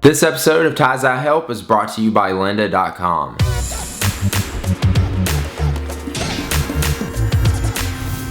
This episode of Ties I Help is brought to you by lynda.com.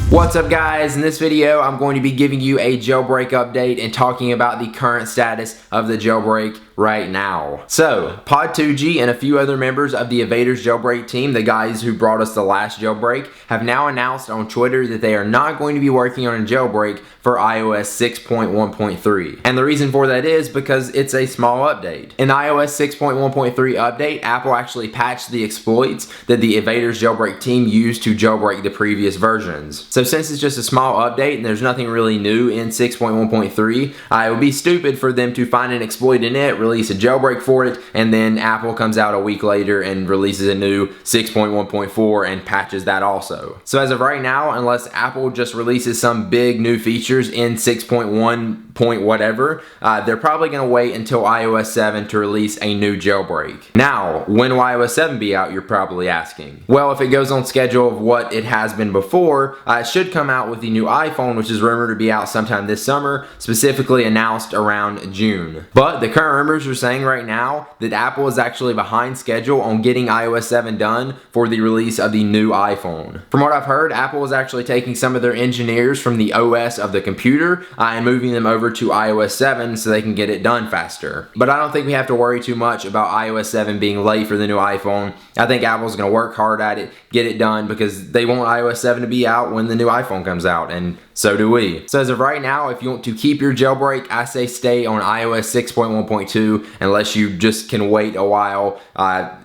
What's up guys? In this video I'm going to be giving you a jailbreak update and talking about the current status of the jailbreak right now. So, Pod2G and a few other members of the Evaders jailbreak team, the guys who brought us the last jailbreak, have now announced on Twitter that they are not going to be working on a jailbreak for iOS 6.1.3. And the reason for that is because it's a small update. In the iOS 6.1.3 update, Apple actually patched the exploits that the Evaders jailbreak team used to jailbreak the previous versions. So since it's just a small update and there's nothing really new in 6.1.3, it would be stupid for them to find an exploit in it, release a jailbreak for it, and then Apple comes out a week later and releases a new 6.1.4 and patches that also. So as of right now, unless Apple just releases some big new features in 6.1 point whatever, they're probably going to wait until iOS 7 to release a new jailbreak. Now, when will iOS 7 be out, you're probably asking? Well, if it goes on schedule of what it has been before, it should come out with the new iPhone, which is rumored to be out sometime this summer, specifically announced around June. But the current rumors are saying right now that Apple is actually behind schedule on getting iOS 7 done for the release of the new iPhone. From what I've heard, Apple is actually taking some of their engineers from the OS of the computer and moving them over to iOS 7 so they can get it done faster. But I don't think we have to worry too much about iOS 7 being late for the new iPhone. I think Apple's going to work hard at it, get it done, because they want iOS 7 to be out when the new iPhone comes out, and so do we. So as of right now, if you want to keep your jailbreak, I say stay on iOS 6.1.2 unless you just can wait a while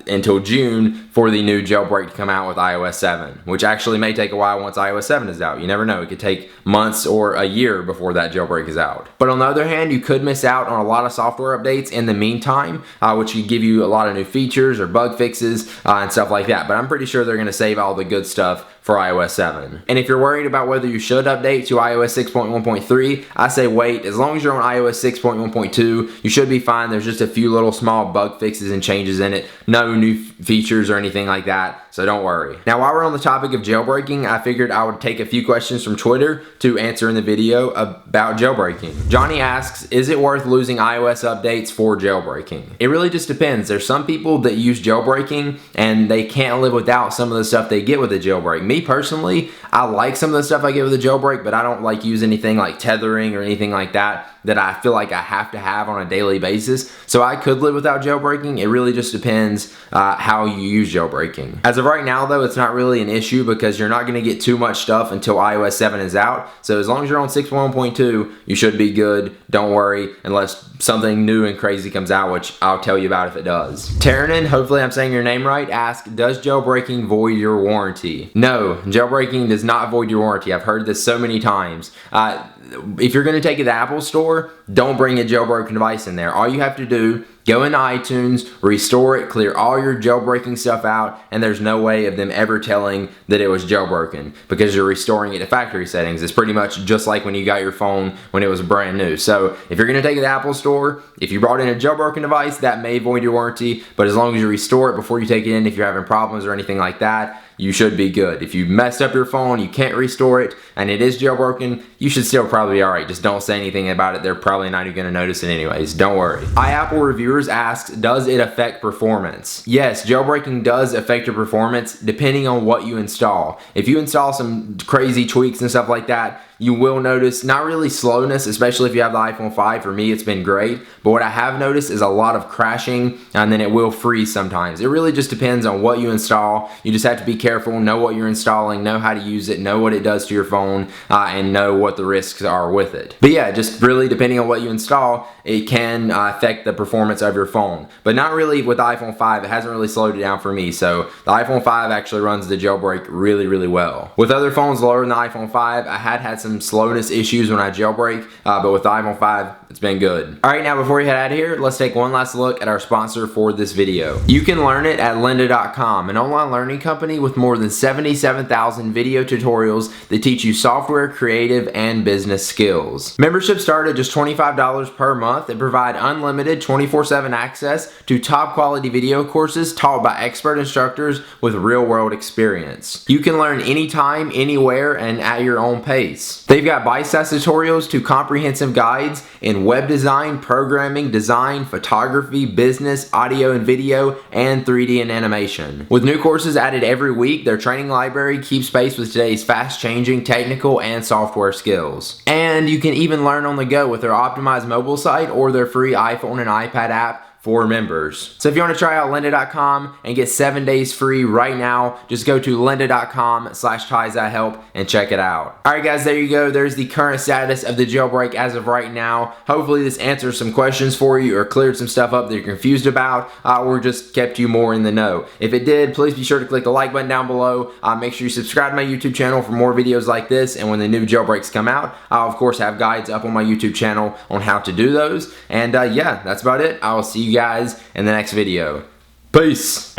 until June for the new jailbreak to come out with iOS 7, which actually may take a while once iOS 7 is out. You never know. It could take months or a year before that jailbreak is out. But on the other hand, you could miss out on a lot of software updates in the meantime, which could give you a lot of new features or bug fixes and stuff like that. But I'm pretty sure they're going to save all the good stuff for iOS 7. And if you're worried about whether you should update to iOS 6.1.3, I say wait. As long as you're on iOS 6.1.2, you should be fine. There's just a few little small bug fixes and changes in it. No new features or anything like that, so don't worry. Now, while we're on the topic of jailbreaking, I figured I would take a few questions from Twitter to answer in the video about jailbreaking. Johnny asks, is it worth losing iOS updates for jailbreaking? It really just depends. There's some people that use jailbreaking and they can't live without some of the stuff they get with a jailbreak. Me personally, I like some of the stuff I get with a jailbreak, but I don't like use anything like tethering or anything like that I feel like I have to have on a daily basis. So I could live without jailbreaking. It really just depends how you use jailbreaking. As of right now though, it's not really an issue because you're not going to get too much stuff until iOS 7 is out. So as long as you're on 6.1.2, you should be good. Don't worry unless something new and crazy comes out, which I'll tell you about if it does. Taranin, hopefully I'm saying your name right, asks, does jailbreaking void your warranty? No, jailbreaking does not void your warranty. I've heard this so many times. If you're going to take it to the Apple Store, don't bring a jailbroken device in there. All you have to do, go into iTunes, restore it, clear all your jailbreaking stuff out, and there's no way of them ever telling that it was jailbroken because you're restoring it to factory settings. It's pretty much just like when you got your phone when it was brand new. So if you're going to take it to the Apple Store, if you brought in a jailbroken device, that may void your warranty, but as long as you restore it before you take it in, if you're having problems or anything like that, you should be good. If you messed up your phone, you can't restore it, and it is jailbroken, you should still probably be alright. Just don't say anything about it. They're probably not even going to notice it anyways. Don't worry. iApple Reviewers asks, does it affect performance? Yes, jailbreaking does affect your performance depending on what you install. If you install some crazy tweaks and stuff like that, you will notice not really slowness, especially if you have the iPhone 5. For me, it's been great. But what I have noticed is a lot of crashing, and then it will freeze sometimes. It really just depends on what you install. You just have to be careful, know what you're installing, know how to use it, know what it does to your phone, and know what the risks are with it. But yeah, just really depending on what you install, it can affect the performance of your phone. But not really with the iPhone 5. It hasn't really slowed it down for me. So the iPhone 5 actually runs the jailbreak really, really well. With other phones lower than the iPhone 5, I had some slowness issues when I jailbreak, but with the iPhone 5, it's been good. Alright, now before we head out of here, let's take one last look at our sponsor for this video. You can learn it at lynda.com, an online learning company with more than 77,000 video tutorials that teach you software, creative, and business skills. Memberships start at just $25 per month and provide unlimited 24/7 access to top quality video courses taught by expert instructors with real-world experience. You can learn anytime, anywhere, and at your own pace. skills. They've got bite-sized tutorials to comprehensive guides in web design, programming, design, photography, business, audio and video, and 3D and animation. With new courses added every week, their training library keeps pace with today's fast-changing technical and software skills. And you can even learn on the go with their optimized mobile site or their free iPhone and iPad app for members. So if you want to try out lynda.com and get 7 days free right now, just go to lynda.com/ties-that-help and check it out. Alright guys, there you go. There's the current status of the jailbreak as of right now. Hopefully this answers some questions for you or cleared some stuff up that you're confused about or just kept you more in the know. If it did, please be sure to click the like button down below. Make sure you subscribe to my YouTube channel for more videos like this, and when the new jailbreaks come out, I'll of course have guides up on my YouTube channel on how to do those. And yeah, that's about it. I will see you guys in the next video. Peace.